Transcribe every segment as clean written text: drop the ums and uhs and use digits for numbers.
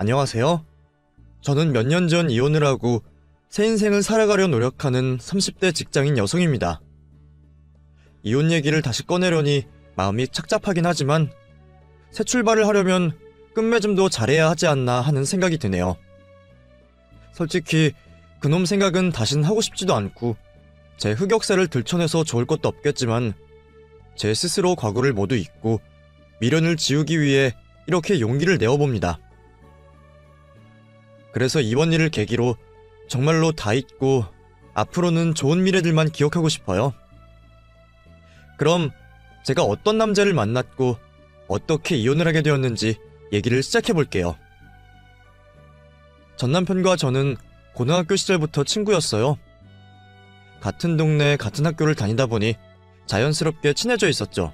안녕하세요. 저는 몇 년 전 이혼을 하고 새 인생을 살아가려 노력하는 30대 직장인 여성입니다. 이혼 얘기를 다시 꺼내려니 마음이 착잡하긴 하지만 새 출발을 하려면 끝맺음도 잘해야 하지 않나 하는 생각이 드네요. 솔직히 그놈 생각은 다신 하고 싶지도 않고 제 흑역사를 들춰내서 좋을 것도 없겠지만 제 스스로 과거를 모두 잊고 미련을 지우기 위해 이렇게 용기를 내어봅니다. 그래서 이번 일을 계기로 정말로 다 잊고 앞으로는 좋은 미래들만 기억하고 싶어요. 그럼 제가 어떤 남자를 만났고 어떻게 이혼을 하게 되었는지 얘기를 시작해볼게요. 전 남편과 저는 고등학교 시절부터 친구였어요. 같은 동네 같은 학교를 다니다 보니 자연스럽게 친해져 있었죠.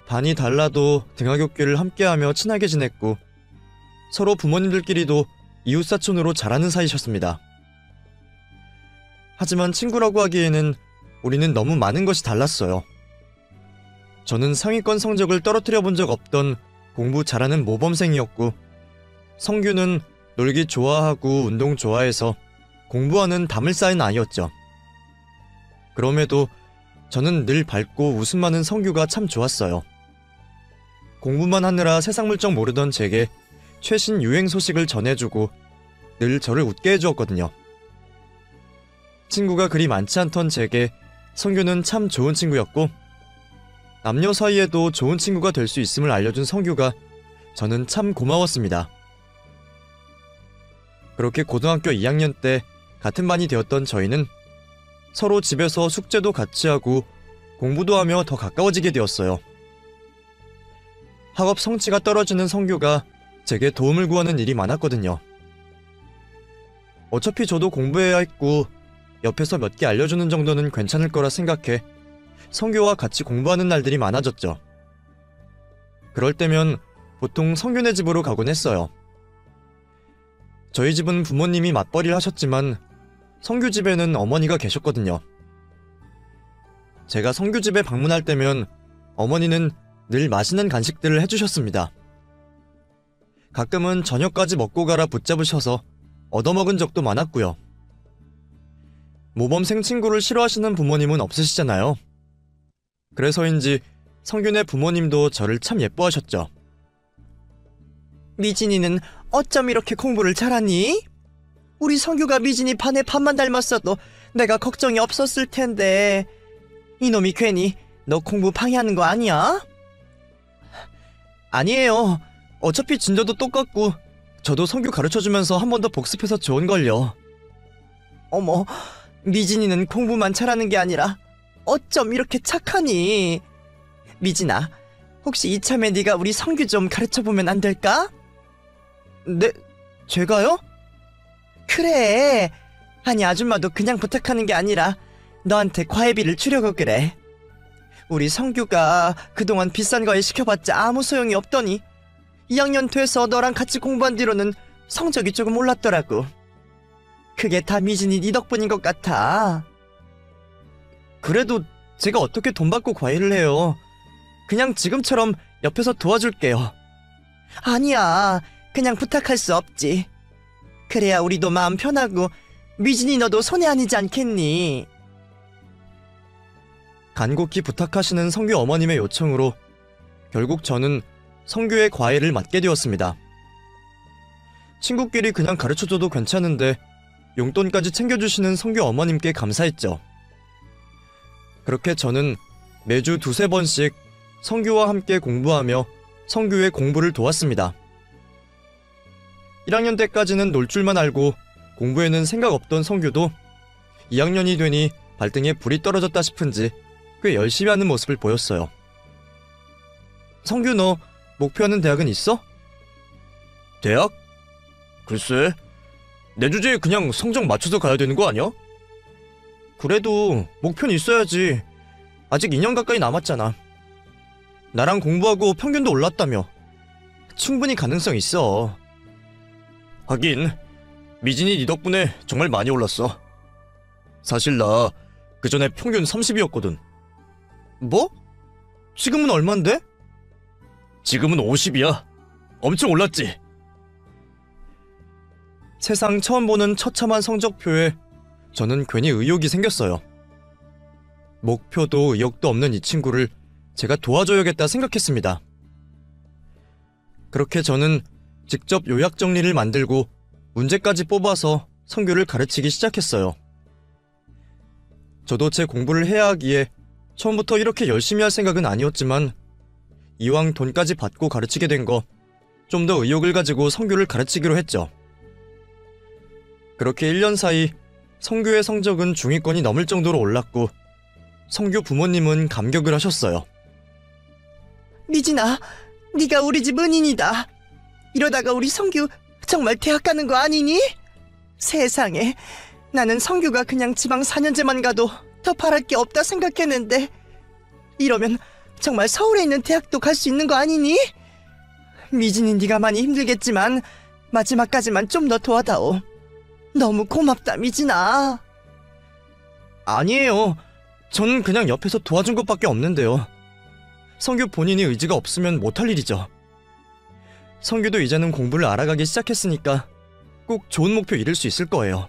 반이 달라도 등하굣길을 함께하며 친하게 지냈고 서로 부모님들끼리도 이웃사촌으로 잘하는 사이셨습니다. 하지만 친구라고 하기에는 우리는 너무 많은 것이 달랐어요. 저는 상위권 성적을 떨어뜨려 본 적 없던 공부 잘하는 모범생이었고 성규는 놀기 좋아하고 운동 좋아해서 공부하는 담을 쌓인 아이였죠. 그럼에도 저는 늘 밝고 웃음 많은 성규가 참 좋았어요. 공부만 하느라 세상 물정 모르던 제게 최신 유행 소식을 전해주고 늘 저를 웃게 해주었거든요. 친구가 그리 많지 않던 제게 성규는 참 좋은 친구였고 남녀 사이에도 좋은 친구가 될 수 있음을 알려준 성규가 저는 참 고마웠습니다. 그렇게 고등학교 2학년 때 같은 반이 되었던 저희는 서로 집에서 숙제도 같이 하고 공부도 하며 더 가까워지게 되었어요. 학업 성취가 떨어지는 성규가 제게 도움을 구하는 일이 많았거든요. 어차피 저도 공부해야 했고 옆에서 몇 개 알려주는 정도는 괜찮을 거라 생각해 성규와 같이 공부하는 날들이 많아졌죠. 그럴 때면 보통 성규네 집으로 가곤 했어요. 저희 집은 부모님이 맞벌이를 하셨지만 성규 집에는 어머니가 계셨거든요. 제가 성규 집에 방문할 때면 어머니는 늘 맛있는 간식들을 해주셨습니다. 가끔은 저녁까지 먹고 가라 붙잡으셔서 얻어먹은 적도 많았고요. 모범생 친구를 싫어하시는 부모님은 없으시잖아요. 그래서인지 성균의 부모님도 저를 참 예뻐하셨죠. 미진이는 어쩜 이렇게 공부를 잘하니? 우리 성규가 미진이 반에 반만 닮았어도 내가 걱정이 없었을 텐데 이놈이 괜히 너 공부 방해하는 거 아니야? 아니에요. 어차피 진도도 똑같고 저도 성규 가르쳐주면서 한 번 더 복습해서 좋은걸요. 어머, 미진이는 공부만 잘하는 게 아니라 어쩜 이렇게 착하니? 미진아, 혹시 이참에 네가 우리 성규 좀 가르쳐보면 안 될까? 네? 제가요? 그래. 아니 아줌마도 그냥 부탁하는 게 아니라 너한테 과외비를 주려고 그래. 우리 성규가 그동안 비싼 과외 시켜봤자 아무 소용이 없더니 2학년 돼서 너랑 같이 공부한 뒤로는 성적이 조금 올랐더라고. 그게 다 미진이 네 덕분인 것 같아. 그래도 제가 어떻게 돈 받고 과외를 해요. 그냥 지금처럼 옆에서 도와줄게요. 아니야, 그냥 부탁할 수 없지. 그래야 우리도 마음 편하고 미진이 너도 손해 아니지 않겠니? 간곡히 부탁하시는 성규 어머님의 요청으로 결국 저는 성규의 과외를 맡게 되었습니다. 친구끼리 그냥 가르쳐줘도 괜찮은데 용돈까지 챙겨주시는 성규 어머님께 감사했죠. 그렇게 저는 매주 두세 번씩 성규와 함께 공부하며 성규의 공부를 도왔습니다. 1학년 때까지는 놀 줄만 알고 공부에는 생각 없던 성규도 2학년이 되니 발등에 불이 떨어졌다 싶은지 꽤 열심히 하는 모습을 보였어요. 성규, 너 목표하는 대학은 있어? 대학? 글쎄, 내 주제에 그냥 성적 맞춰서 가야 되는 거 아니야? 그래도 목표는 있어야지. 아직 2년 가까이 남았잖아. 나랑 공부하고 평균도 올랐다며. 충분히 가능성 있어. 하긴 미진이 네 덕분에 정말 많이 올랐어. 사실 나 그전에 평균 30이었거든. 뭐? 지금은 얼만데? 지금은 50이야. 엄청 올랐지. 세상 처음 보는 처참한 성적표에 저는 괜히 의욕이 생겼어요. 목표도 의욕도 없는 이 친구를 제가 도와줘야겠다 생각했습니다. 그렇게 저는 직접 요약 정리를 만들고 문제까지 뽑아서 성규를 가르치기 시작했어요. 저도 제 공부를 해야 하기에 처음부터 이렇게 열심히 할 생각은 아니었지만 이왕 돈까지 받고 가르치게 된 거 좀 더 의욕을 가지고 성규를 가르치기로 했죠. 그렇게 1년 사이 성규의 성적은 중위권이 넘을 정도로 올랐고 성규 부모님은 감격을 하셨어요. 미진아, 네가 우리 집 은인이다. 이러다가 우리 성규 정말 대학 가는 거 아니니? 세상에, 나는 성규가 그냥 지방 4년제만 가도 더 바랄 게 없다 생각했는데 이러면 정말 서울에 있는 대학도 갈 수 있는 거 아니니? 미진이 네가 많이 힘들겠지만 마지막까지만 좀 더 도와다오. 너무 고맙다, 미진아. 아니에요. 전 그냥 옆에서 도와준 것밖에 없는데요. 성규 본인이 의지가 없으면 못할 일이죠. 성규도 이제는 공부를 알아가기 시작했으니까 꼭 좋은 목표 이룰 수 있을 거예요.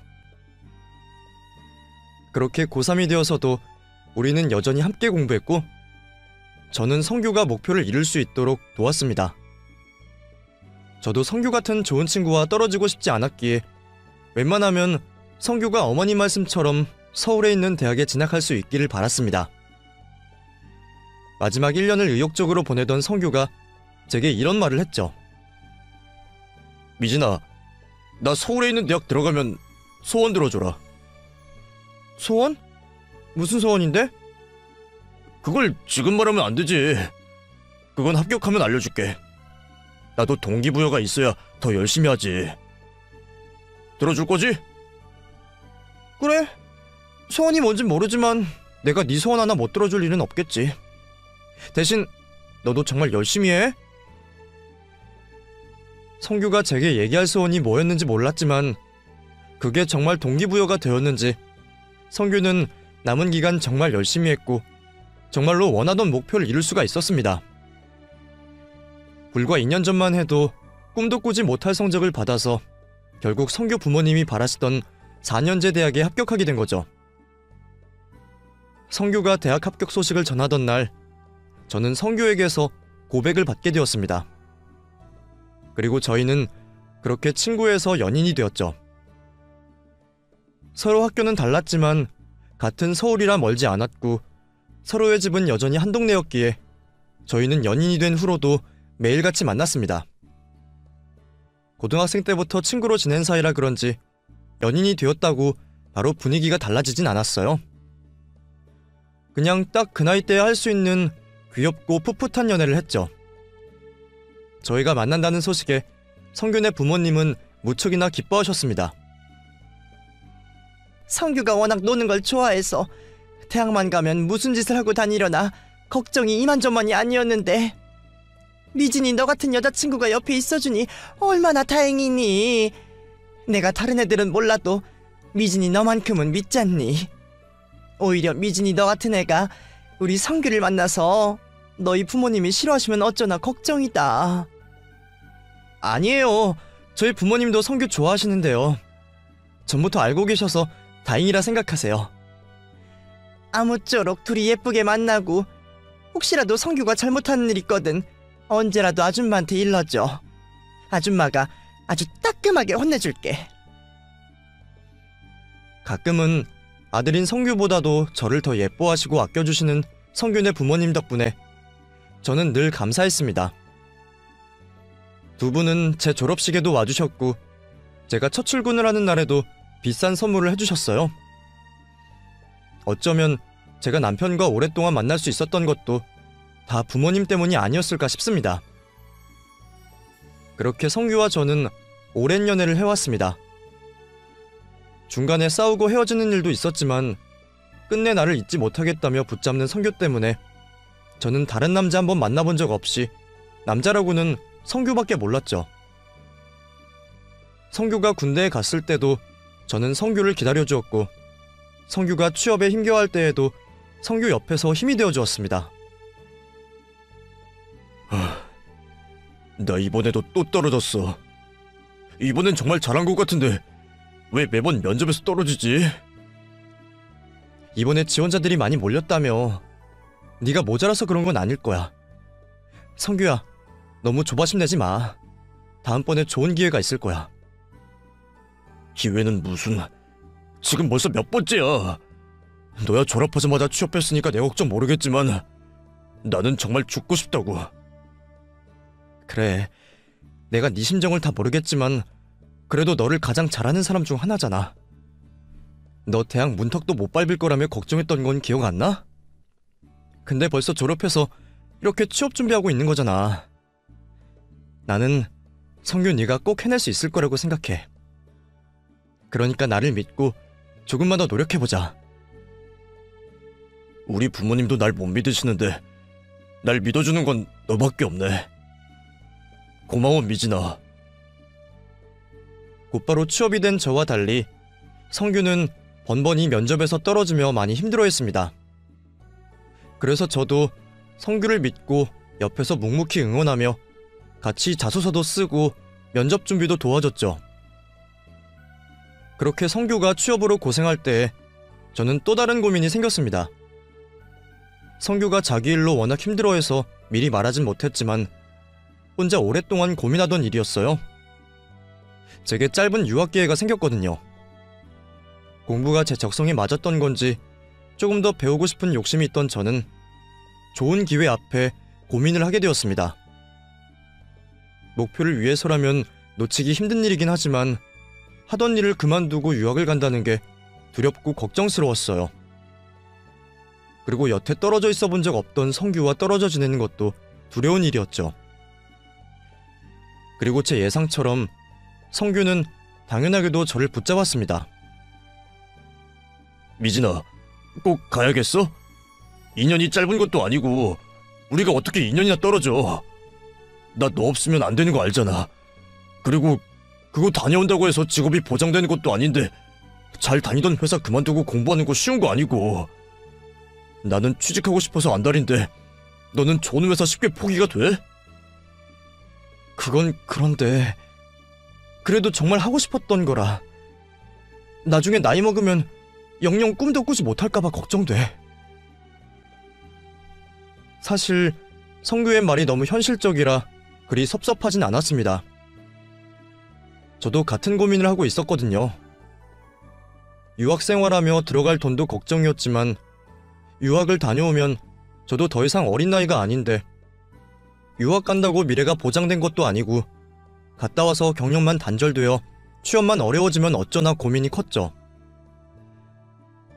그렇게 고3이 되어서도 우리는 여전히 함께 공부했고 저는 성규가 목표를 이룰 수 있도록 도왔습니다. 저도 성규 같은 좋은 친구와 떨어지고 싶지 않았기에 웬만하면 성규가 어머니 말씀처럼 서울에 있는 대학에 진학할 수 있기를 바랐습니다. 마지막 1년을 의욕적으로 보내던 성규가 제게 이런 말을 했죠. 미진아, 나 서울에 있는 대학 들어가면 소원 들어줘라. 소원? 무슨 소원인데? 그걸 지금 말하면 안 되지. 그건 합격하면 알려줄게. 나도 동기부여가 있어야 더 열심히 하지. 들어줄 거지? 그래. 소원이 뭔진 모르지만 내가 네 소원 하나 못 들어줄 일은 없겠지. 대신 너도 정말 열심히 해. 성규가 제게 얘기할 소원이 뭐였는지 몰랐지만 그게 정말 동기부여가 되었는지 성규는 남은 기간 정말 열심히 했고 정말로 원하던 목표를 이룰 수가 있었습니다. 불과 2년 전만 해도 꿈도 꾸지 못할 성적을 받아서 결국 성규 부모님이 바라시던 4년제 대학에 합격하게 된 거죠. 성규가 대학 합격 소식을 전하던 날 저는 성규에게서 고백을 받게 되었습니다. 그리고 저희는 그렇게 친구에서 연인이 되었죠. 서로 학교는 달랐지만 같은 서울이라 멀지 않았고 서로의 집은 여전히 한 동네였기에 저희는 연인이 된 후로도 매일같이 만났습니다. 고등학생 때부터 친구로 지낸 사이라 그런지 연인이 되었다고 바로 분위기가 달라지진 않았어요. 그냥 딱 그 나이 때에 할 수 있는 귀엽고 풋풋한 연애를 했죠. 저희가 만난다는 소식에 성균의 부모님은 무척이나 기뻐하셨습니다. 성규가 워낙 노는 걸 좋아해서 대학만 가면 무슨 짓을 하고 다니려나 걱정이 이만저만이 아니었는데 미진이 너 같은 여자친구가 옆에 있어주니 얼마나 다행이니. 내가 다른 애들은 몰라도 미진이 너만큼은 믿잖니. 오히려 미진이 너 같은 애가 우리 성규를 만나서 너희 부모님이 싫어하시면 어쩌나 걱정이다. 아니에요. 저희 부모님도 성규 좋아하시는데요. 전부터 알고 계셔서 다행이라 생각하세요. 아무쪼록 둘이 예쁘게 만나고 혹시라도 성규가 잘못하는 일 있거든 언제라도 아줌마한테 일러줘. 아줌마가 아주 따끔하게 혼내줄게. 가끔은 아들인 성규보다도 저를 더 예뻐하시고 아껴주시는 성균의 부모님 덕분에 저는 늘 감사했습니다. 두 분은 제 졸업식에도 와주셨고 제가 첫 출근을 하는 날에도 비싼 선물을 해주셨어요. 어쩌면 제가 남편과 오랫동안 만날 수 있었던 것도 다 부모님 때문이 아니었을까 싶습니다. 그렇게 성규와 저는 오랜 연애를 해왔습니다. 중간에 싸우고 헤어지는 일도 있었지만 끝내 나를 잊지 못하겠다며 붙잡는 성규 때문에 저는 다른 남자 한번 만나본 적 없이 남자라고는 성규밖에 몰랐죠. 성규가 군대에 갔을 때도 저는 성규를 기다려주었고 성규가 취업에 힘겨워할 때에도 성규 옆에서 힘이 되어주었습니다. 나 이번에도 또 떨어졌어. 이번엔 정말 잘한 것 같은데 왜 매번 면접에서 떨어지지? 이번에 지원자들이 많이 몰렸다며. 네가 모자라서 그런 건 아닐 거야. 성규야, 너무 조바심 내지 마. 다음번에 좋은 기회가 있을 거야. 기회는 무슨... 지금 벌써 몇 번째야. 너야 졸업하자마자 취업했으니까 내 걱정 모르겠지만 나는 정말 죽고 싶다고. 그래, 내가 네 심정을 다 모르겠지만 그래도 너를 가장 잘하는 사람 중 하나잖아. 너 대학 문턱도 못 밟을 거라며 걱정했던 건 기억 안 나? 근데 벌써 졸업해서 이렇게 취업 준비하고 있는 거잖아. 나는 성규 네가 꼭 해낼 수 있을 거라고 생각해. 그러니까 나를 믿고 조금만 더 노력해보자. 우리 부모님도 날 못 믿으시는데 날 믿어주는 건 너밖에 없네. 고마워, 미진아. 곧바로 취업이 된 저와 달리 성규는 번번이 면접에서 떨어지며 많이 힘들어했습니다. 그래서 저도 성규를 믿고 옆에서 묵묵히 응원하며 같이 자소서도 쓰고 면접 준비도 도와줬죠. 그렇게 성규가 취업으로 고생할 때 저는 또 다른 고민이 생겼습니다. 성규가 자기 일로 워낙 힘들어해서 미리 말하진 못했지만 혼자 오랫동안 고민하던 일이었어요. 제게 짧은 유학 기회가 생겼거든요. 공부가 제 적성에 맞았던 건지 조금 더 배우고 싶은 욕심이 있던 저는 좋은 기회 앞에 고민을 하게 되었습니다. 목표를 위해서라면 놓치기 힘든 일이긴 하지만 하던 일을 그만두고 유학을 간다는 게 두렵고 걱정스러웠어요. 그리고 여태 떨어져 있어 본 적 없던 성규와 떨어져 지내는 것도 두려운 일이었죠. 그리고 제 예상처럼 성규는 당연하게도 저를 붙잡았습니다. 미진아, 꼭 가야겠어? 2년이 짧은 것도 아니고 우리가 어떻게 2년이나 떨어져. 나 너 없으면 안 되는 거 알잖아. 그리고 그거 다녀온다고 해서 직업이 보장되는 것도 아닌데 잘 다니던 회사 그만두고 공부하는 거 쉬운 거 아니고. 나는 취직하고 싶어서 안달인데 너는 좋은 회사 쉽게 포기가 돼? 그건 그런데 그래도 정말 하고 싶었던 거라. 나중에 나이 먹으면 영영 꿈도 꾸지 못할까봐 걱정돼. 사실 성규의 말이 너무 현실적이라 그리 섭섭하진 않았습니다. 저도 같은 고민을 하고 있었거든요. 유학생활하며 들어갈 돈도 걱정이었지만 유학을 다녀오면 저도 더 이상 어린 나이가 아닌데 유학 간다고 미래가 보장된 것도 아니고 갔다 와서 경력만 단절되어 취업만 어려워지면 어쩌나 고민이 컸죠.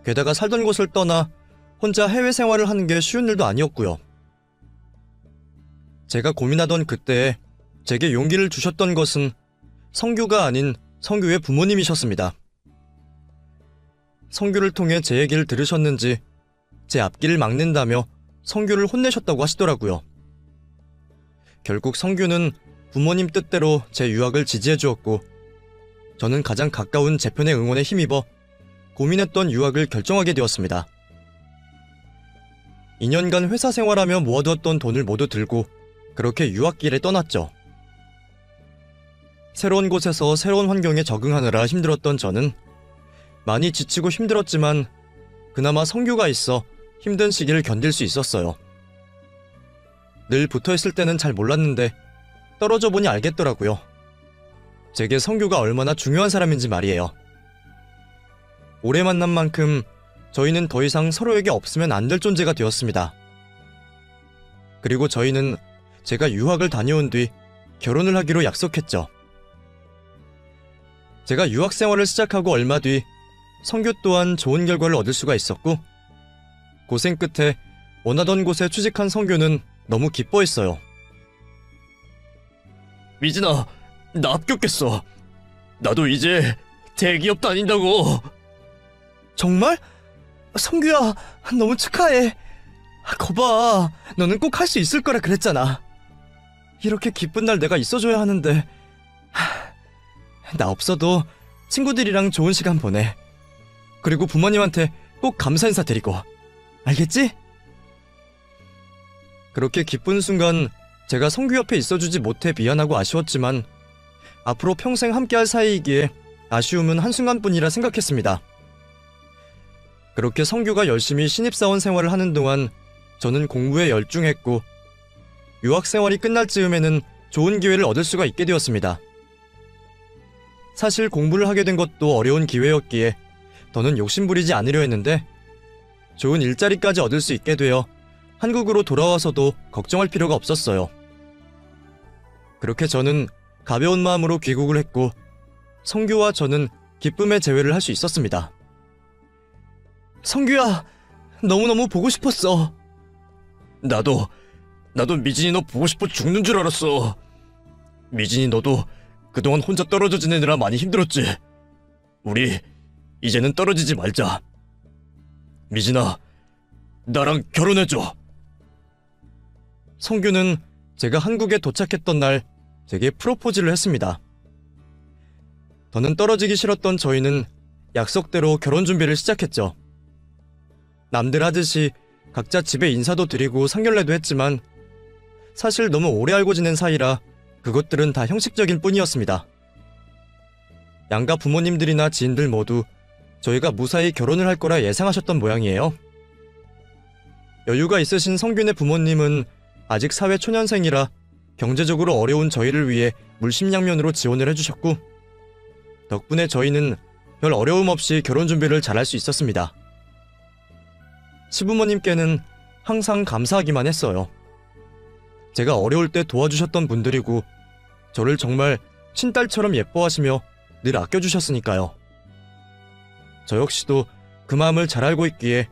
게다가 살던 곳을 떠나 혼자 해외 생활을 하는 게 쉬운 일도 아니었고요. 제가 고민하던 그때에 제게 용기를 주셨던 것은 성규가 아닌 성규의 부모님이셨습니다. 성규를 통해 제 얘기를 들으셨는지 제 앞길을 막는다며 성규를 혼내셨다고 하시더라고요. 결국 성규는 부모님 뜻대로 제 유학을 지지해 주었고 저는 가장 가까운 제 편의 응원에 힘입어 고민했던 유학을 결정하게 되었습니다. 2년간 회사 생활하며 모아두었던 돈을 모두 들고 그렇게 유학길에 떠났죠. 새로운 곳에서 새로운 환경에 적응하느라 힘들었던 저는 많이 지치고 힘들었지만 그나마 성규가 있어 힘든 시기를 견딜 수 있었어요. 늘 붙어있을 때는 잘 몰랐는데 떨어져 보니 알겠더라고요. 제게 성규가 얼마나 중요한 사람인지 말이에요. 오래 만난 만큼 저희는 더 이상 서로에게 없으면 안 될 존재가 되었습니다. 그리고 저희는 제가 유학을 다녀온 뒤 결혼을 하기로 약속했죠. 제가 유학 생활을 시작하고 얼마 뒤 성규 또한 좋은 결과를 얻을 수가 있었고 고생 끝에 원하던 곳에 취직한 성규는 너무 기뻐했어요. 미진아, 나 합격했어. 나도 이제 대기업 다닌다고. 정말? 성규야, 너무 축하해. 거봐, 너는 꼭 할 수 있을 거라 그랬잖아. 이렇게 기쁜 날 내가 있어줘야 하는데 나 없어도 친구들이랑 좋은 시간 보내. 그리고 부모님한테 꼭 감사 인사 드리고. 알겠지? 그렇게 기쁜 순간 제가 성규 옆에 있어주지 못해 미안하고 아쉬웠지만 앞으로 평생 함께할 사이이기에 아쉬움은 한순간뿐이라 생각했습니다. 그렇게 성규가 열심히 신입사원 생활을 하는 동안 저는 공부에 열중했고 유학생활이 끝날 즈음에는 좋은 기회를 얻을 수가 있게 되었습니다. 사실 공부를 하게 된 것도 어려운 기회였기에 더는 욕심부리지 않으려 했는데 좋은 일자리까지 얻을 수 있게 되어 한국으로 돌아와서도 걱정할 필요가 없었어요. 그렇게 저는 가벼운 마음으로 귀국을 했고 성규와 저는 기쁨의 재회를 할 수 있었습니다. 성규야, 너무너무 보고 싶었어. 나도 미진이 너 보고 싶어 죽는 줄 알았어. 미진이 너도 그동안 혼자 떨어져 지내느라 많이 힘들었지. 우리 이제는 떨어지지 말자. 미진아, 나랑 결혼해줘. 성규는 제가 한국에 도착했던 날 제게 프로포즈를 했습니다. 더는 떨어지기 싫었던 저희는 약속대로 결혼 준비를 시작했죠. 남들 하듯이 각자 집에 인사도 드리고 상견례도 했지만 사실 너무 오래 알고 지낸 사이라 그것들은 다 형식적일 뿐이었습니다. 양가 부모님들이나 지인들 모두 저희가 무사히 결혼을 할 거라 예상하셨던 모양이에요. 여유가 있으신 성균의 부모님은 아직 사회 초년생이라 경제적으로 어려운 저희를 위해 물심양면으로 지원을 해주셨고 덕분에 저희는 별 어려움 없이 결혼 준비를 잘할 수 있었습니다. 시부모님께는 항상 감사하기만 했어요. 제가 어려울 때 도와주셨던 분들이고 저를 정말 친딸처럼 예뻐하시며 늘 아껴주셨으니까요. 저 역시도 그 마음을 잘 알고 있기에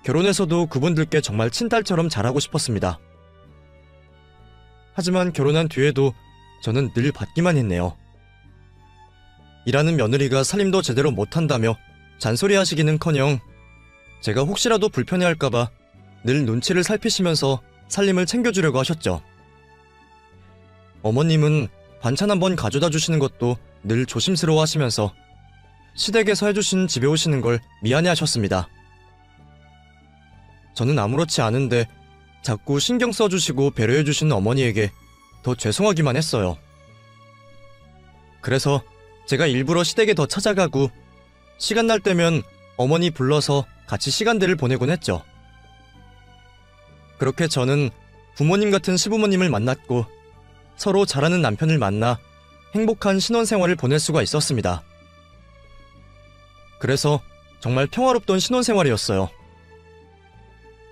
결혼해서도 그분들께 정말 친딸처럼 잘하고 싶었습니다. 하지만 결혼한 뒤에도 저는 늘 받기만 했네요. 일하는 며느리가 살림도 제대로 못한다며 잔소리하시기는커녕 제가 혹시라도 불편해할까봐 늘 눈치를 살피시면서 살림을 챙겨주려고 하셨죠. 어머님은 반찬 한번 가져다 주시는 것도 늘 조심스러워 하시면서 시댁에서 해주신 집에 오시는 걸 미안해 하셨습니다. 저는 아무렇지 않은데 자꾸 신경 써주시고 배려해주시는 어머니에게 더 죄송하기만 했어요. 그래서 제가 일부러 시댁에 더 찾아가고 시간 날 때면 어머니 불러서 같이 시간들을 보내곤 했죠. 그렇게 저는 부모님 같은 시부모님을 만났고 서로 잘하는 남편을 만나 행복한 신혼생활을 보낼 수가 있었습니다. 그래서 정말 평화롭던 신혼생활이었어요.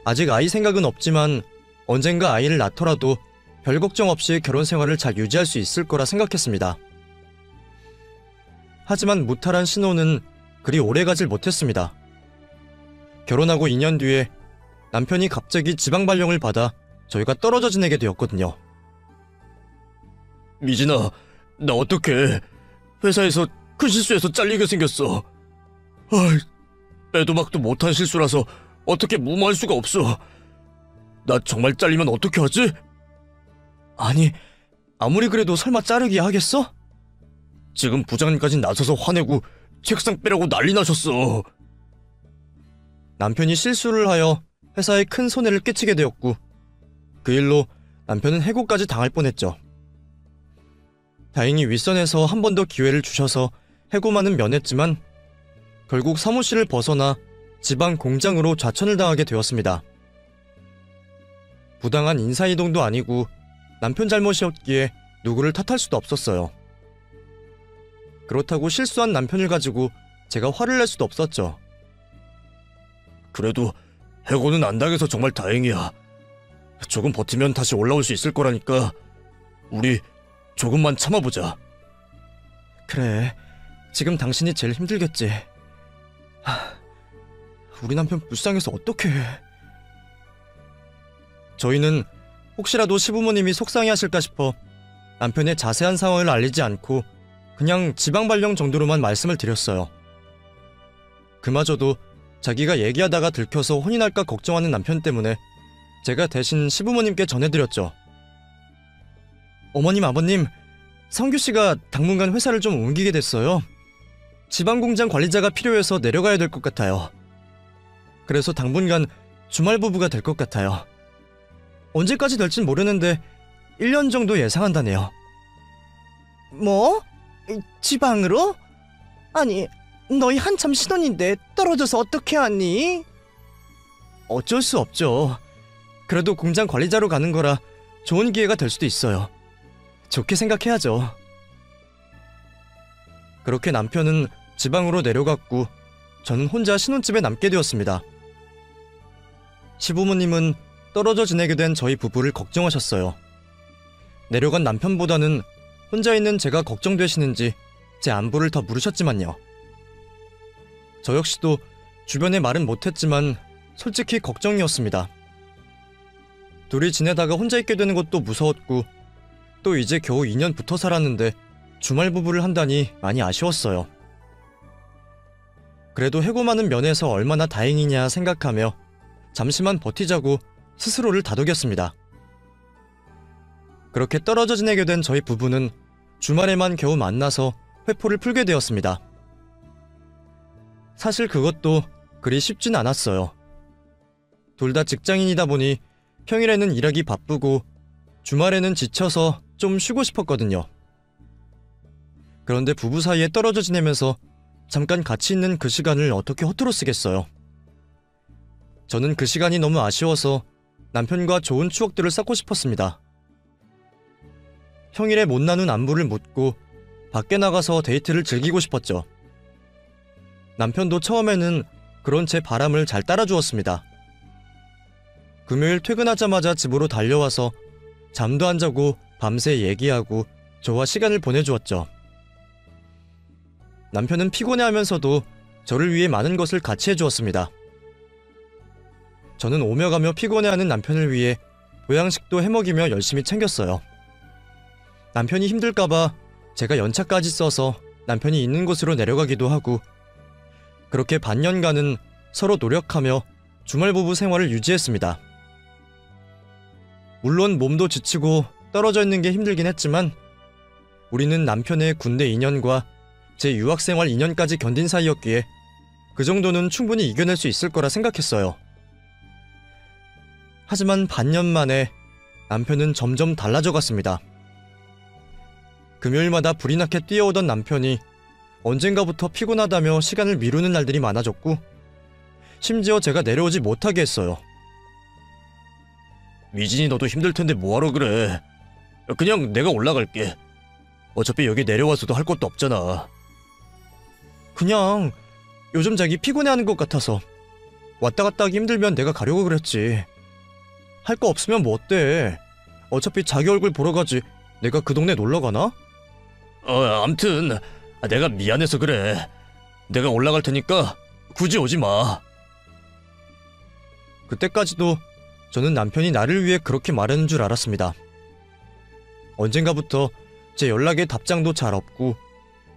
아직 아이 생각은 없지만 언젠가 아이를 낳더라도 별 걱정 없이 결혼 생활을 잘 유지할 수 있을 거라 생각했습니다. 하지만 무탈한 신혼은 그리 오래 가질 못했습니다. 결혼하고 2년 뒤에 남편이 갑자기 지방 발령을 받아 저희가 떨어져 지내게 되었거든요. 미진아, 나 어떡해. 회사에서 큰 실수해서 잘리게 생겼어. 빼도 막도 못한 실수라서 어떻게 무모할 수가 없어. 나 정말 잘리면 어떻게 하지? 아니, 아무리 그래도 설마 자르기 하겠어? 지금 부장님까지 나서서 화내고 책상 빼라고 난리 나셨어. 남편이 실수를 하여 회사에 큰 손해를 끼치게 되었고 그 일로 남편은 해고까지 당할 뻔했죠. 다행히 윗선에서 한 번 더 기회를 주셔서 해고만은 면했지만 결국 사무실을 벗어나 지방 공장으로 좌천을 당하게 되었습니다. 부당한 인사이동도 아니고 남편 잘못이었기에 누구를 탓할 수도 없었어요. 그렇다고 실수한 남편을 가지고 제가 화를 낼 수도 없었죠. 그래도 해고는 안 당해서 정말 다행이야. 조금 버티면 다시 올라올 수 있을 거라니까 우리 조금만 참아보자. 그래, 지금 당신이 제일 힘들겠지. 우리 남편 불쌍해서 어떡해. 저희는 혹시라도 시부모님이 속상해하실까 싶어 남편의 자세한 상황을 알리지 않고 그냥 지방 발령 정도로만 말씀을 드렸어요. 그마저도 자기가 얘기하다가 들켜서 혼이 날까 걱정하는 남편 때문에 제가 대신 시부모님께 전해드렸죠. 어머님, 아버님, 성규씨가 당분간 회사를 좀 옮기게 됐어요. 지방공장 관리자가 필요해서 내려가야 될 것 같아요. 그래서 당분간 주말 부부가 될 것 같아요. 언제까지 될진 모르는데 1년 정도 예상한다네요. 뭐? 지방으로? 아니, 너희 한참 신혼인데 떨어져서 어떻게 하니? 어쩔 수 없죠. 그래도 공장 관리자로 가는 거라 좋은 기회가 될 수도 있어요. 좋게 생각해야죠. 그렇게 남편은 지방으로 내려갔고 저는 혼자 신혼집에 남게 되었습니다. 시부모님은 떨어져 지내게 된 저희 부부를 걱정하셨어요. 내려간 남편보다는 혼자 있는 제가 걱정되시는지 제 안부를 더 물으셨지만요. 저 역시도 주변에 말은 못했지만 솔직히 걱정이었습니다. 둘이 지내다가 혼자 있게 되는 것도 무서웠고 또 이제 겨우 2년 붙어 살았는데 주말 부부를 한다니 많이 아쉬웠어요. 그래도 해고 많은 면에서 얼마나 다행이냐 생각하며 잠시만 버티자고 스스로를 다독였습니다. 그렇게 떨어져 지내게 된 저희 부부는 주말에만 겨우 만나서 회포를 풀게 되었습니다. 사실 그것도 그리 쉽진 않았어요. 둘 다 직장인이다 보니 평일에는 일하기 바쁘고 주말에는 지쳐서 좀 쉬고 싶었거든요. 그런데 부부 사이에 떨어져 지내면서 잠깐 같이 있는 그 시간을 어떻게 허투루 쓰겠어요. 저는 그 시간이 너무 아쉬워서 남편과 좋은 추억들을 쌓고 싶었습니다. 평일에 못 나눈 안부를 묻고 밖에 나가서 데이트를 즐기고 싶었죠. 남편도 처음에는 그런 제 바람을 잘 따라주었습니다. 금요일 퇴근하자마자 집으로 달려와서 잠도 안 자고 밤새 얘기하고 저와 시간을 보내주었죠. 남편은 피곤해하면서도 저를 위해 많은 것을 같이 해주었습니다. 저는 오며 가며 피곤해하는 남편을 위해 보양식도 해먹이며 열심히 챙겼어요. 남편이 힘들까봐 제가 연차까지 써서 남편이 있는 곳으로 내려가기도 하고 그렇게 반년간은 서로 노력하며 주말 부부 생활을 유지했습니다. 물론 몸도 지치고 떨어져 있는 게 힘들긴 했지만 우리는 남편의 군대 2년과 제 유학생활 2년까지 견딘 사이였기에 그 정도는 충분히 이겨낼 수 있을 거라 생각했어요. 하지만 반년 만에 남편은 점점 달라져 갔습니다. 금요일마다 불이 나게 뛰어오던 남편이 언젠가부터 피곤하다며 시간을 미루는 날들이 많아졌고 심지어 제가 내려오지 못하게 했어요. 미진이 너도 힘들 텐데 뭐하러 그래. 그냥 내가 올라갈게. 어차피 여기 내려와서도 할 것도 없잖아. 그냥 요즘 자기 피곤해하는 것 같아서 왔다 갔다 하기 힘들면 내가 가려고 그랬지. 할 거 없으면 뭐 어때? 어차피 자기 얼굴 보러 가지 내가 그 동네 놀러 가나? 암튼 내가 미안해서 그래. 내가 올라갈 테니까 굳이 오지 마. 그때까지도 저는 남편이 나를 위해 그렇게 말하는 줄 알았습니다. 언젠가부터 제 연락에 답장도 잘 없고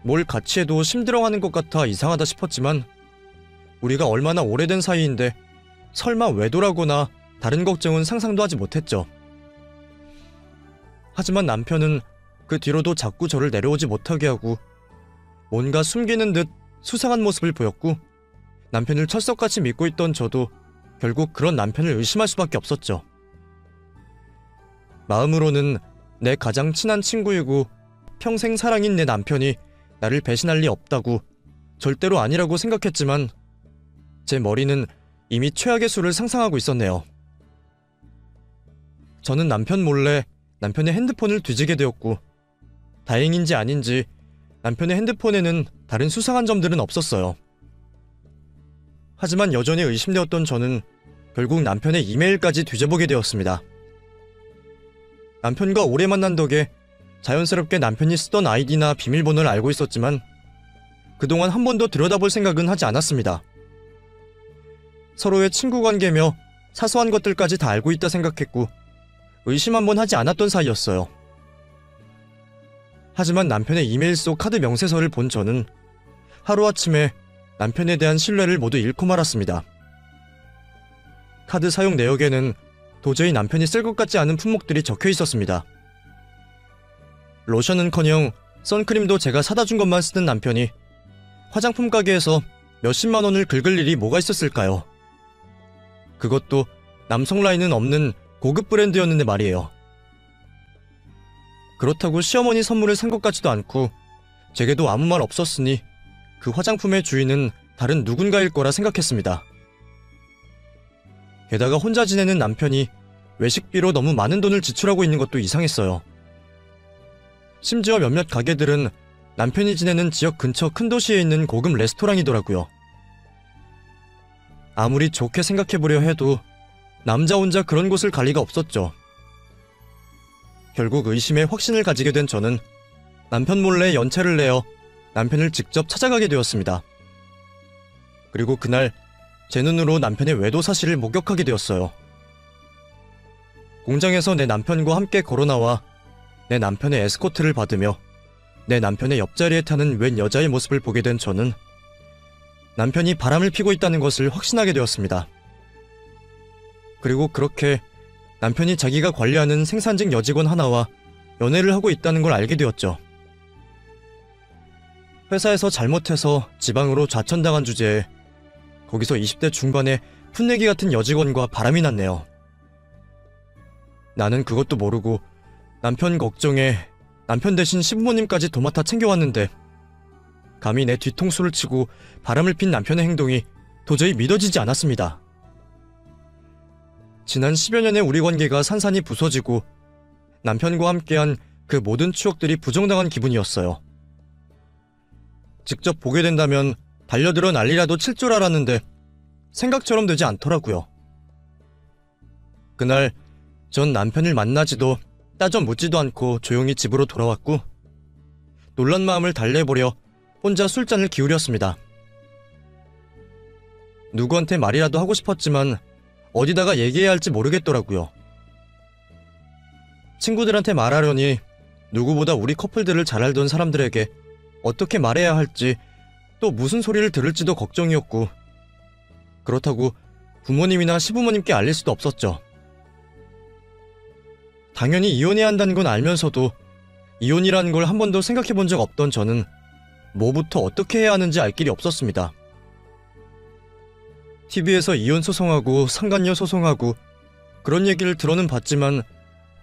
뭘 같이 해도 심들어하는 것 같아 이상하다 싶었지만 우리가 얼마나 오래된 사이인데 설마 외도라거나 다른 걱정은 상상도 하지 못했죠. 하지만 남편은 그 뒤로도 자꾸 저를 내려오지 못하게 하고 뭔가 숨기는 듯 수상한 모습을 보였고 남편을 철석같이 믿고 있던 저도 결국 그런 남편을 의심할 수밖에 없었죠. 마음으로는 내 가장 친한 친구이고 평생 사랑인 내 남편이 나를 배신할 리 없다고 절대로 아니라고 생각했지만 제 머리는 이미 최악의 수를 상상하고 있었네요. 저는 남편 몰래 남편의 핸드폰을 뒤지게 되었고 다행인지 아닌지 남편의 핸드폰에는 다른 수상한 점들은 없었어요. 하지만 여전히 의심되었던 저는 결국 남편의 이메일까지 뒤져보게 되었습니다. 남편과 오래 만난 덕에 자연스럽게 남편이 쓰던 아이디나 비밀번호를 알고 있었지만 그동안 한 번도 들여다볼 생각은 하지 않았습니다. 서로의 친구 관계며 사소한 것들까지 다 알고 있다 생각했고 의심 한번 하지 않았던 사이였어요. 하지만 남편의 이메일 속 카드 명세서를 본 저는 하루아침에 남편에 대한 신뢰를 모두 잃고 말았습니다. 카드 사용 내역에는 도저히 남편이 쓸 것 같지 않은 품목들이 적혀 있었습니다. 로션은커녕 선크림도 제가 사다 준 것만 쓰는 남편이 화장품 가게에서 몇십만 원을 긁을 일이 뭐가 있었을까요? 그것도 남성 라인은 없는 고급 브랜드였는데 말이에요. 그렇다고 시어머니 선물을 산 것 같지도 않고 제게도 아무 말 없었으니 그 화장품의 주인은 다른 누군가일 거라 생각했습니다. 게다가 혼자 지내는 남편이 외식비로 너무 많은 돈을 지출하고 있는 것도 이상했어요. 심지어 몇몇 가게들은 남편이 지내는 지역 근처 큰 도시에 있는 고급 레스토랑이더라고요. 아무리 좋게 생각해보려 해도 남자 혼자 그런 곳을 갈 리가 없었죠. 결국 의심에 확신을 가지게 된 저는 남편 몰래 연체를 내어 남편을 직접 찾아가게 되었습니다. 그리고 그날 제 눈으로 남편의 외도 사실을 목격하게 되었어요. 공장에서 내 남편과 함께 걸어나와 내 남편의 에스코트를 받으며 내 남편의 옆자리에 타는 웬 여자의 모습을 보게 된 저는 남편이 바람을 피고 있다는 것을 확신하게 되었습니다. 그리고 그렇게 남편이 자기가 관리하는 생산직 여직원 하나와 연애를 하고 있다는 걸 알게 되었죠. 회사에서 잘못해서 지방으로 좌천당한 주제에 거기서 20대 중반의 풋내기 같은 여직원과 바람이 났네요. 나는 그것도 모르고 남편 걱정에 남편 대신 시부모님까지 도맡아 챙겨왔는데 감히 내 뒤통수를 치고 바람을 핀 남편의 행동이 도저히 믿어지지 않았습니다. 지난 10여 년의 우리 관계가 산산이 부서지고 남편과 함께한 그 모든 추억들이 부정당한 기분이었어요. 직접 보게 된다면 달려들어 난리라도 칠 줄 알았는데 생각처럼 되지 않더라고요. 그날 전 남편을 만나지도 따져 묻지도 않고 조용히 집으로 돌아왔고 놀란 마음을 달래보려 혼자 술잔을 기울였습니다. 누구한테 말이라도 하고 싶었지만 어디다가 얘기해야 할지 모르겠더라고요. 친구들한테 말하려니 누구보다 우리 커플들을 잘 알던 사람들에게 어떻게 말해야 할지 또 무슨 소리를 들을지도 걱정이었고 그렇다고 부모님이나 시부모님께 알릴 수도 없었죠. 당연히 이혼해야 한다는 건 알면서도 이혼이라는 걸 한 번도 생각해 본 적 없던 저는 뭐부터 어떻게 해야 하는지 알 길이 없었습니다. TV에서 이혼 소송하고 상간녀 소송하고 그런 얘기를 들어는 봤지만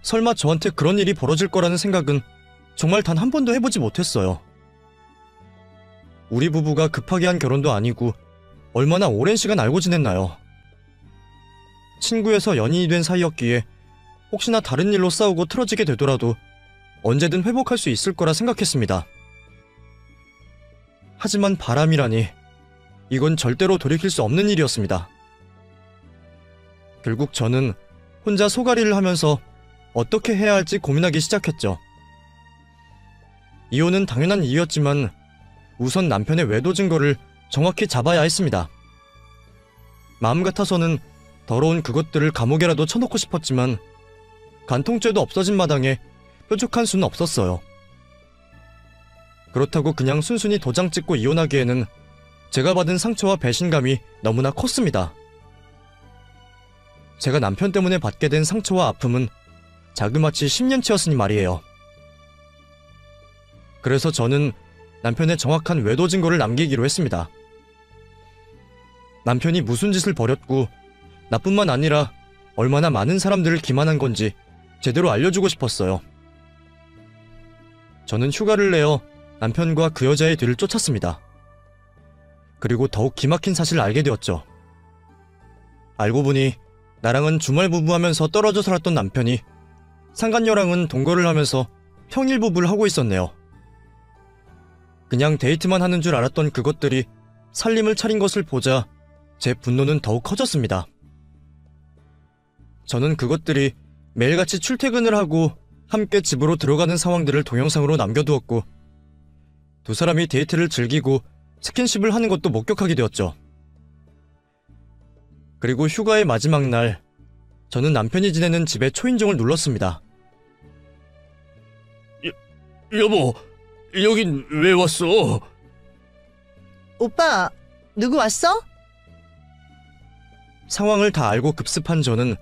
설마 저한테 그런 일이 벌어질 거라는 생각은 정말 단 한 번도 해보지 못했어요. 우리 부부가 급하게 한 결혼도 아니고 얼마나 오랜 시간 알고 지냈나요? 친구에서 연인이 된 사이였기에 혹시나 다른 일로 싸우고 틀어지게 되더라도 언제든 회복할 수 있을 거라 생각했습니다. 하지만 바람이라니 이건 절대로 돌이킬 수 없는 일이었습니다. 결국 저는 혼자 소가리를 하면서 어떻게 해야 할지 고민하기 시작했죠. 이혼은 당연한 일이었지만 우선 남편의 외도 증거를 정확히 잡아야 했습니다. 마음 같아서는 더러운 그것들을 감옥에라도 쳐놓고 싶었지만 간통죄도 없어진 마당에 뾰족한 수는 없었어요. 그렇다고 그냥 순순히 도장 찍고 이혼하기에는 제가 받은 상처와 배신감이 너무나 컸습니다. 제가 남편 때문에 받게 된 상처와 아픔은 자그마치 10년치였으니 말이에요. 그래서 저는 남편의 정확한 외도 증거를 남기기로 했습니다. 남편이 무슨 짓을 벌였고 나뿐만 아니라 얼마나 많은 사람들을 기만한 건지 제대로 알려주고 싶었어요. 저는 휴가를 내어 남편과 그 여자의 뒤를 쫓았습니다. 그리고 더욱 기막힌 사실을 알게 되었죠. 알고 보니 나랑은 주말 부부하면서 떨어져 살았던 남편이 상간녀랑은 동거를 하면서 평일 부부를 하고 있었네요. 그냥 데이트만 하는 줄 알았던 그것들이 살림을 차린 것을 보자 제 분노는 더욱 커졌습니다. 저는 그것들이 매일같이 출퇴근을 하고 함께 집으로 들어가는 상황들을 동영상으로 남겨두었고 두 사람이 데이트를 즐기고 스킨십을 하는 것도 목격하게 되었죠. 그리고 휴가의 마지막 날 저는 남편이 지내는 집에 초인종을 눌렀습니다. 여보, 여긴 왜 왔어? 오빠, 누구 왔어? 상황을 다 알고 급습한 저는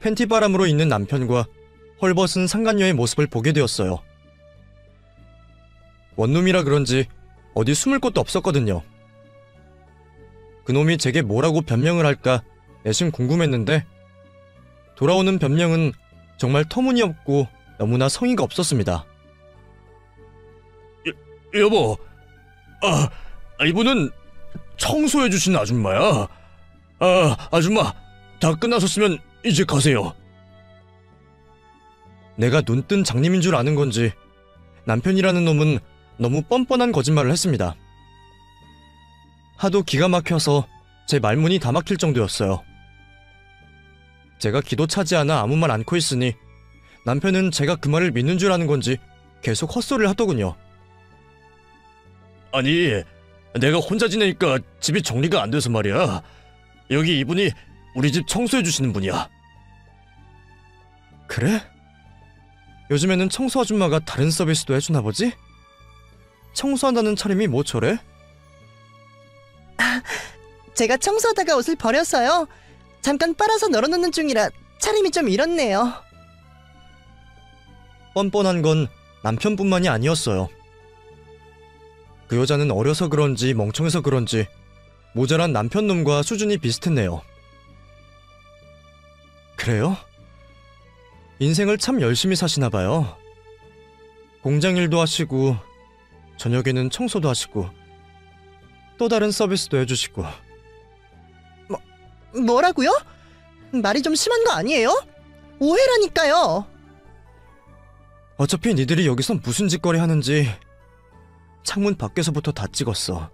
팬티바람으로 있는 남편과 헐벗은 상간녀의 모습을 보게 되었어요. 원룸이라 그런지 어디 숨을 곳도 없었거든요. 그놈이 제게 뭐라고 변명을 할까 내심 궁금했는데 돌아오는 변명은 정말 터무니없고 너무나 성의가 없었습니다. 여보, 이분은 청소해주신 아줌마야. 아줌마, 다 끝나셨으면 이제 가세요. 내가 눈뜬 장님인 줄 아는 건지 남편이라는 놈은 너무 뻔뻔한 거짓말을 했습니다. 하도 기가 막혀서 제 말문이 다 막힐 정도였어요. 제가 기도 차지 않아 아무 말 않고 있으니 남편은 제가 그 말을 믿는 줄 아는 건지 계속 헛소리를 하더군요. 아니, 내가 혼자 지내니까 집이 정리가 안 돼서 말이야. 여기 이분이 우리 집 청소해주시는 분이야. 그래? 요즘에는 청소 아줌마가 다른 서비스도 해주나 보지? 청소한다는 차림이 뭐 저래? 제가 청소하다가 옷을 버렸어요. 잠깐 빨아서 널어놓는 중이라 차림이 좀 이렇네요. 뻔뻔한 건 남편뿐만이 아니었어요. 그 여자는 어려서 그런지 멍청해서 그런지 모자란 남편놈과 수준이 비슷했네요. 그래요? 인생을 참 열심히 사시나 봐요. 공장 일도 하시고 저녁에는 청소도 하시고 또 다른 서비스도 해주시고. 뭐라고요? 말이 좀 심한 거 아니에요? 오해라니까요. 어차피 니들이 여기서 무슨 짓거리 하는지 창문 밖에서부터 다 찍었어.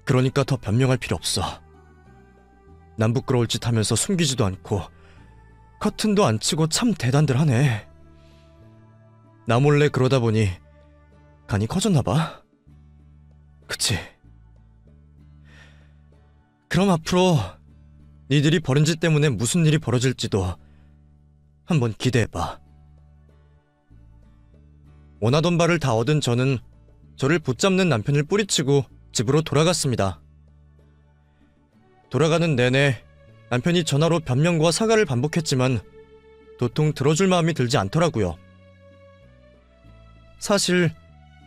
그러니까 더 변명할 필요 없어. 남 부끄러울 짓 하면서 숨기지도 않고 커튼도 안 치고 참 대단들 하네. 나 몰래 그러다 보니 간이 커졌나 봐. 그치? 그럼 앞으로 니들이 벌인 짓 때문에 무슨 일이 벌어질지도 한번 기대해봐. 원하던 바를 다 얻은 저는 저를 붙잡는 남편을 뿌리치고 집으로 돌아갔습니다. 돌아가는 내내 남편이 전화로 변명과 사과를 반복했지만 도통 들어줄 마음이 들지 않더라고요. 사실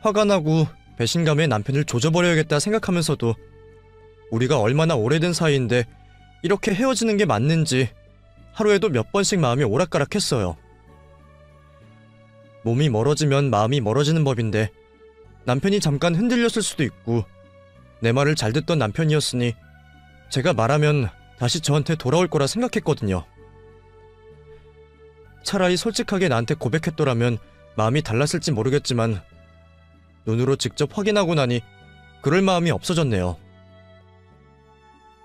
화가 나고 배신감에 남편을 조져버려야겠다 생각하면서도 우리가 얼마나 오래된 사이인데 이렇게 헤어지는 게 맞는지 하루에도 몇 번씩 마음이 오락가락했어요. 몸이 멀어지면 마음이 멀어지는 법인데 남편이 잠깐 흔들렸을 수도 있고 내 말을 잘 듣던 남편이었으니 제가 말하면 다시 저한테 돌아올 거라 생각했거든요. 차라리 솔직하게 나한테 고백했더라면 마음이 달랐을지 모르겠지만 눈으로 직접 확인하고 나니 그럴 마음이 없어졌네요.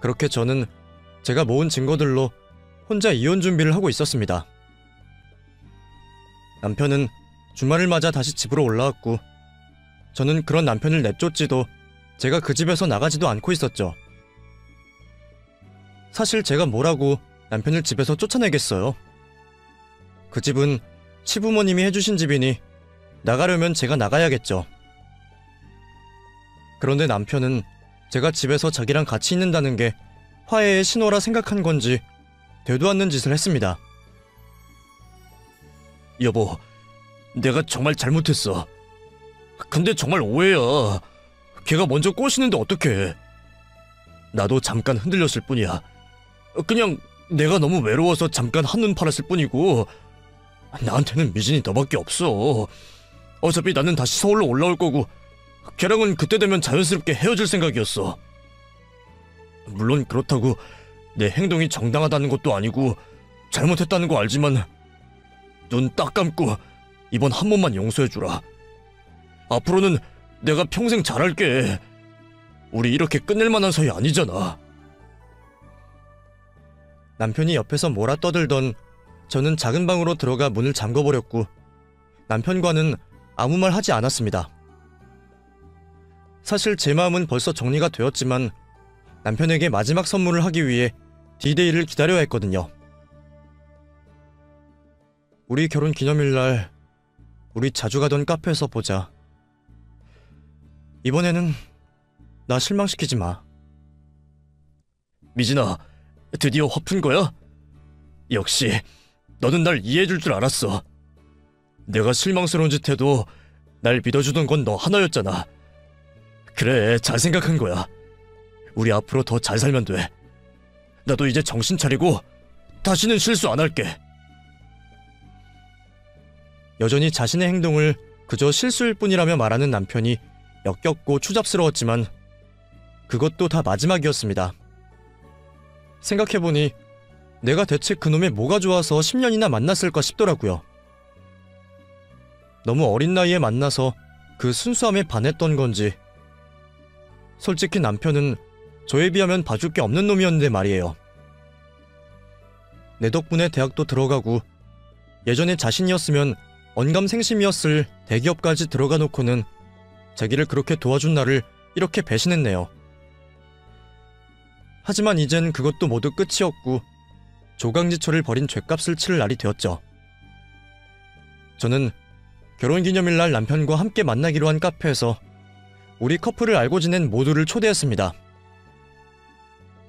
그렇게 저는 제가 모은 증거들로 혼자 이혼 준비를 하고 있었습니다. 남편은 주말을 맞아 다시 집으로 올라왔고 저는 그런 남편을 내쫓지도 제가 그 집에서 나가지도 않고 있었죠. 사실 제가 뭐라고 남편을 집에서 쫓아내겠어요. 그 집은 시부모님이 해주신 집이니 나가려면 제가 나가야겠죠. 그런데 남편은 제가 집에서 자기랑 같이 있는다는 게 화해의 신호라 생각한 건지 되도 않는 짓을 했습니다. 여보, 내가 정말 잘못했어. 근데 정말 오해야. 걔가 먼저 꼬시는데 어떡해. 나도 잠깐 흔들렸을 뿐이야. 그냥 내가 너무 외로워서 잠깐 한눈 팔았을 뿐이고 나한테는 미진이 너밖에 없어. 어차피 나는 다시 서울로 올라올 거고 걔랑은 그때 되면 자연스럽게 헤어질 생각이었어. 물론 그렇다고 내 행동이 정당하다는 것도 아니고 잘못했다는 거 알지만 눈 딱 감고 이번 한 번만 용서해주라. 앞으로는 내가 평생 잘할게. 우리 이렇게 끝낼 만한 사이 아니잖아. 남편이 옆에서 뭐라 떠들던 저는 작은 방으로 들어가 문을 잠궈버렸고 남편과는 아무 말 하지 않았습니다. 사실 제 마음은 벌써 정리가 되었지만 남편에게 마지막 선물을 하기 위해 D-Day를 기다려야 했거든요. 우리 결혼 기념일날 우리 자주 가던 카페에서 보자. 이번에는 나 실망시키지 마. 미진아, 드디어 화 푼 거야? 역시 너는 날 이해해줄 줄 알았어. 내가 실망스러운 짓 해도 날 믿어주던 건 너 하나였잖아. 그래, 잘 생각한 거야. 우리 앞으로 더 잘 살면 돼. 나도 이제 정신 차리고 다시는 실수 안 할게. 여전히 자신의 행동을 그저 실수일 뿐이라며 말하는 남편이 역겹고 추잡스러웠지만 그것도 다 마지막이었습니다. 생각해보니 내가 대체 그놈의 뭐가 좋아서 10년이나 만났을까 싶더라고요. 너무 어린 나이에 만나서 그 순수함에 반했던 건지 솔직히 남편은 저에 비하면 봐줄 게 없는 놈이었는데 말이에요. 내 덕분에 대학도 들어가고 예전에 자신이었으면 언감생심이었을 대기업까지 들어가 놓고는 자기를 그렇게 도와준 나를 이렇게 배신했네요. 하지만 이젠 그것도 모두 끝이었고 조강지처를 버린 죗값을 치를 날이 되었죠. 저는 결혼기념일 날 남편과 함께 만나기로 한 카페에서 우리 커플을 알고 지낸 모두를 초대했습니다.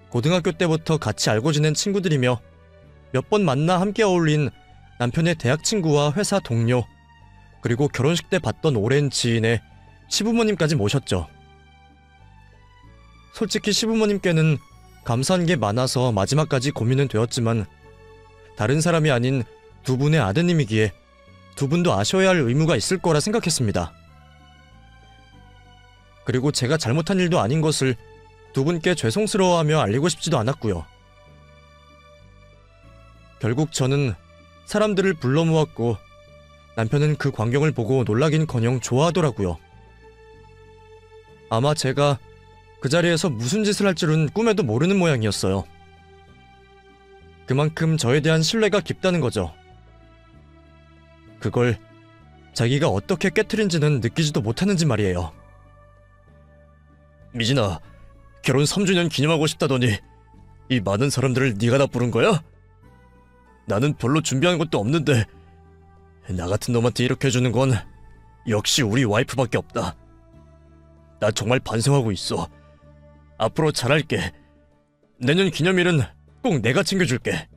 고등학교 때부터 같이 알고 지낸 친구들이며 몇 번 만나 함께 어울린 남편의 대학 친구와 회사 동료, 그리고 결혼식 때 봤던 오랜 지인의 시부모님까지 모셨죠. 솔직히 시부모님께는 감사한 게 많아서 마지막까지 고민은 되었지만 다른 사람이 아닌 두 분의 아드님이기에 두 분도 아셔야 할 의무가 있을 거라 생각했습니다. 그리고 제가 잘못한 일도 아닌 것을 두 분께 죄송스러워하며 알리고 싶지도 않았고요. 결국 저는 사람들을 불러 모았고 남편은 그 광경을 보고 놀라긴커녕 좋아하더라고요. 아마 제가 그 자리에서 무슨 짓을 할 줄은 꿈에도 모르는 모양이었어요. 그만큼 저에 대한 신뢰가 깊다는 거죠. 그걸 자기가 어떻게 깨트린지는 느끼지도 못하는지 말이에요. 미진아, 결혼 3주년 기념하고 싶다더니 이 많은 사람들을 네가 다 부른 거야? 나는 별로 준비한 것도 없는데 나 같은 놈한테 이렇게 해주는 건 역시 우리 와이프밖에 없다. 나 정말 반성하고 있어. 앞으로 잘할게. 내년 기념일은 꼭 내가 챙겨줄게.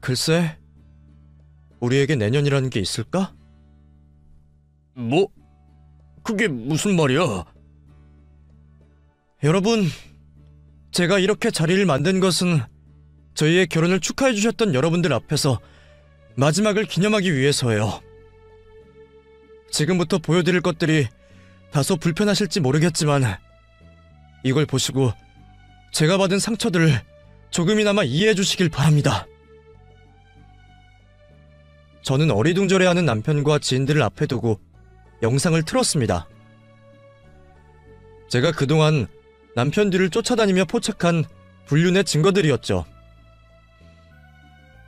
글쎄, 우리에게 내년이라는 게 있을까? 뭐? 그게 무슨 말이야? 여러분, 제가 이렇게 자리를 만든 것은 저희의 결혼을 축하해 주셨던 여러분들 앞에서 마지막을 기념하기 위해서예요. 지금부터 보여드릴 것들이 다소 불편하실지 모르겠지만 이걸 보시고 제가 받은 상처들을 조금이나마 이해해 주시길 바랍니다. 저는 어리둥절해하는 남편과 지인들을 앞에 두고 영상을 틀었습니다. 제가 그동안 남편 뒤를 쫓아다니며 포착한 불륜의 증거들이었죠.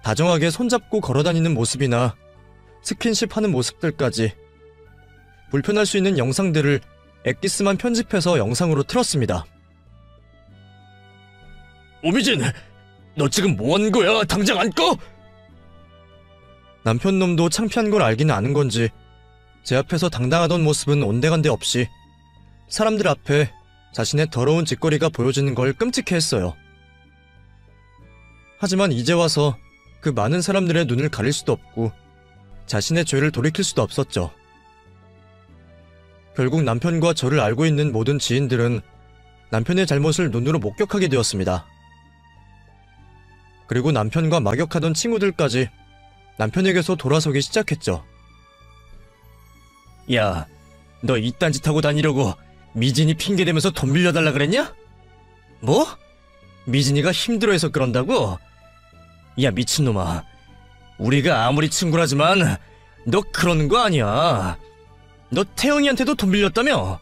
다정하게 손잡고 걸어다니는 모습이나 스킨십하는 모습들까지 불편할 수 있는 영상들을 엑기스만 편집해서 영상으로 틀었습니다. 오미진! 너 지금 뭐하는 거야? 당장 안 꺼! 남편 놈도 창피한 걸 알기는 아는 건지 제 앞에서 당당하던 모습은 온데간데 없이 사람들 앞에 자신의 더러운 짓거리가 보여지는 걸 끔찍해했어요. 하지만 이제 와서 그 많은 사람들의 눈을 가릴 수도 없고 자신의 죄를 돌이킬 수도 없었죠. 결국 남편과 저를 알고 있는 모든 지인들은 남편의 잘못을 눈으로 목격하게 되었습니다. 그리고 남편과 막역하던 친구들까지 남편에게서 돌아서기 시작했죠. 야, 너 이딴 짓 하고 다니려고 미진이 핑계대면서 돈 빌려달라 그랬냐? 뭐? 미진이가 힘들어해서 그런다고? 야, 미친놈아. 우리가 아무리 친구라지만 너 그러는 거 아니야. 너 태영이한테도 돈 빌렸다며?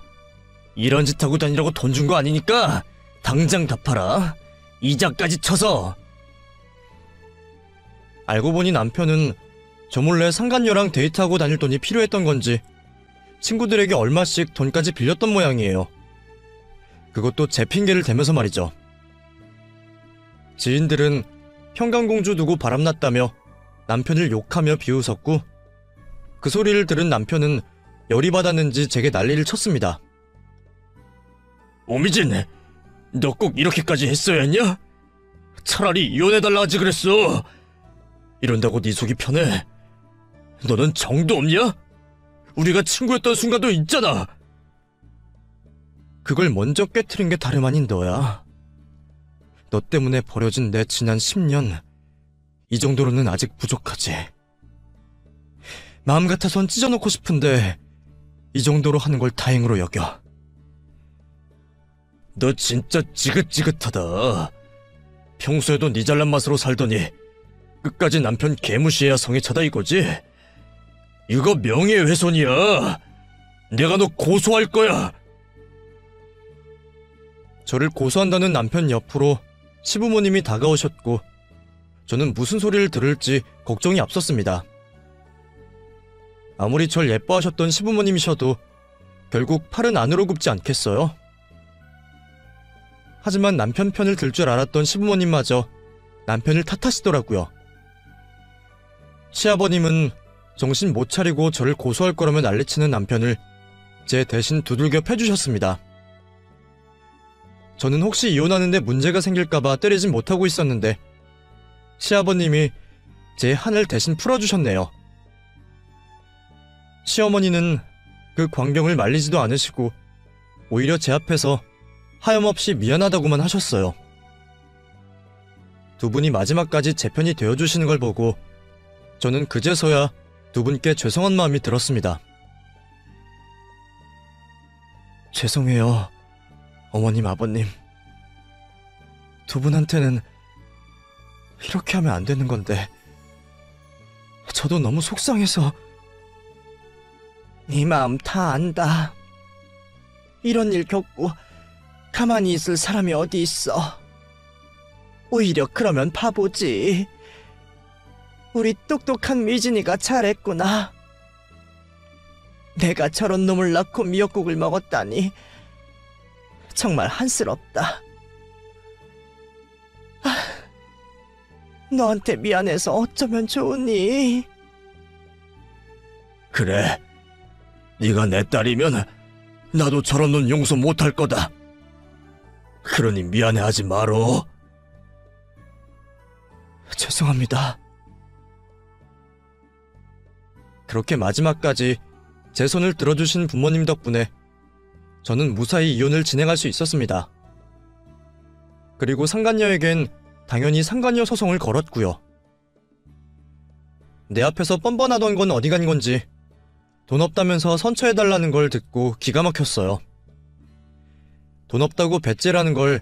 이런 짓 하고 다니라고 돈 준 거 아니니까 당장 갚아라. 이자까지 쳐서. 알고 보니 남편은 저 몰래 상간녀랑 데이트하고 다닐 돈이 필요했던 건지 친구들에게 얼마씩 돈까지 빌렸던 모양이에요. 그것도 제 핑계를 대면서 말이죠. 지인들은 평강공주 두고 바람났다며 남편을 욕하며 비웃었고 그 소리를 들은 남편은 열이 받았는지 제게 난리를 쳤습니다. 오미진, 너 꼭 이렇게까지 했어야 했냐? 차라리 이혼해달라 하지 그랬어. 이런다고 네 속이 편해? 너는 정도 없냐? 우리가 친구였던 순간도 있잖아. 그걸 먼저 깨트린 게 다름 아닌 너야. 너 때문에 버려진 내 지난 10년, 이 정도로는 아직 부족하지. 마음 같아선 찢어놓고 싶은데 이 정도로 하는 걸 다행으로 여겨. 너 진짜 지긋지긋하다. 평소에도 네 잘난 맛으로 살더니 끝까지 남편 개무시해야 성에 차다 이거지? 이거 명예훼손이야. 내가 너 고소할 거야. 저를 고소한다는 남편 옆으로 시부모님이 다가오셨고 저는 무슨 소리를 들을지 걱정이 앞섰습니다. 아무리 절 예뻐하셨던 시부모님이셔도 결국 팔은 안으로 굽지 않겠어요? 하지만 남편 편을 들 줄 알았던 시부모님마저 남편을 탓하시더라고요. 시아버님은 정신 못 차리고 저를 고소할 거라며 난리치는 남편을 제 대신 두들겨 패주셨습니다. 저는 혹시 이혼하는데 문제가 생길까봐 때리진 못하고 있었는데 시아버님이 제 한을 대신 풀어주셨네요. 시어머니는 그 광경을 말리지도 않으시고 오히려 제 앞에서 하염없이 미안하다고만 하셨어요. 두 분이 마지막까지 제 편이 되어주시는 걸 보고 저는 그제서야 두 분께 죄송한 마음이 들었습니다. 죄송해요, 어머님, 아버님. 두 분한테는 이렇게 하면 안 되는 건데 저도 너무 속상해서. 네 마음 다 안다. 이런 일 겪고 가만히 있을 사람이 어디 있어. 오히려 그러면 바보지. 우리 똑똑한 미진이가 잘했구나. 내가 저런 놈을 낳고 미역국을 먹었다니 정말 한스럽다. 너한테 미안해서 어쩌면 좋으니? 그래, 네가 내 딸이면 나도 저런 놈 용서 못할 거다. 그러니 미안해하지 마로. 죄송합니다. 그렇게 마지막까지 제 손을 들어주신 부모님 덕분에 저는 무사히 이혼을 진행할 수 있었습니다. 그리고 상간녀에겐 당연히 상간녀 소송을 걸었고요. 내 앞에서 뻔뻔하던 건 어디 간 건지 돈 없다면서 선처해달라는 걸 듣고 기가 막혔어요. 돈 없다고 배째라는 걸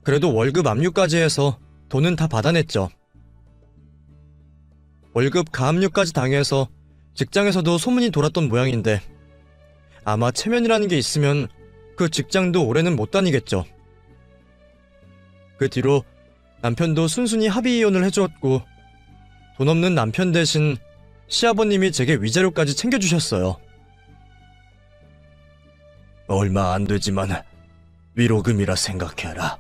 그래도 월급 압류까지 해서 돈은 다 받아냈죠. 월급 가압류까지 당해서 직장에서도 소문이 돌았던 모양인데 아마 체면이라는 게 있으면 그 직장도 올해는 못 다니겠죠. 그 뒤로 남편도 순순히 합의 이혼을 해주었고 돈 없는 남편 대신 시아버님이 제게 위자료까지 챙겨주셨어요. 얼마 안 되지만 위로금이라 생각해라.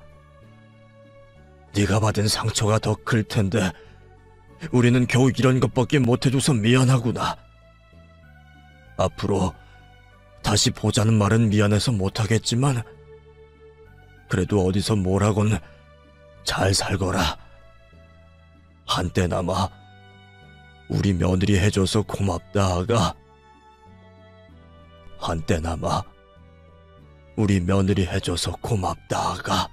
네가 받은 상처가 더 클 텐데 우리는 겨우 이런 것밖에 못해줘서 미안하구나. 앞으로 다시 보자는 말은 미안해서 못하겠지만 그래도 어디서 뭘 하건 잘 살거라. 한때나마 우리 며느리 해줘서 고맙다 아가. 한때나마 우리 며느리 해줘서 고맙다 아가.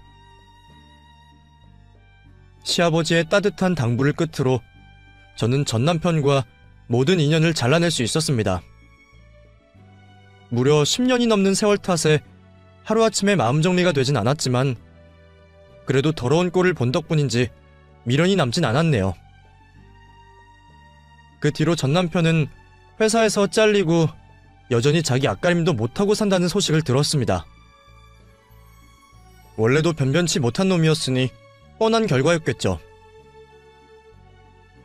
시아버지의 따뜻한 당부를 끝으로 저는 전 남편과 모든 인연을 잘라낼 수 있었습니다. 무려 10년이 넘는 세월 탓에 하루아침에 마음 정리가 되진 않았지만 그래도 더러운 꼴을 본 덕분인지 미련이 남진 않았네요. 그 뒤로 전 남편은 회사에서 잘리고 여전히 자기 앞가림도 못하고 산다는 소식을 들었습니다. 원래도 변변치 못한 놈이었으니 뻔한 결과였겠죠.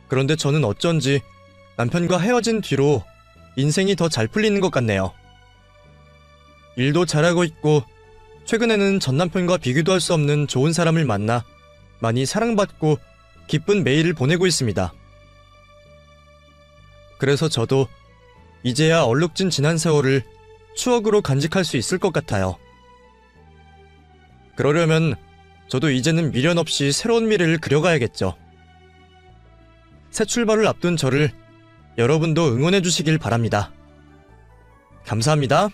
그런데 저는 어쩐지 남편과 헤어진 뒤로 인생이 더 잘 풀리는 것 같네요. 일도 잘하고 있고 최근에는 전 남편과 비교도 할 수 없는 좋은 사람을 만나 많이 사랑받고 기쁜 매일을 보내고 있습니다. 그래서 저도 이제야 얼룩진 지난 세월을 추억으로 간직할 수 있을 것 같아요. 그러려면 저도 이제는 미련 없이 새로운 미래를 그려가야겠죠. 새 출발을 앞둔 저를 여러분도 응원해 주시길 바랍니다. 감사합니다.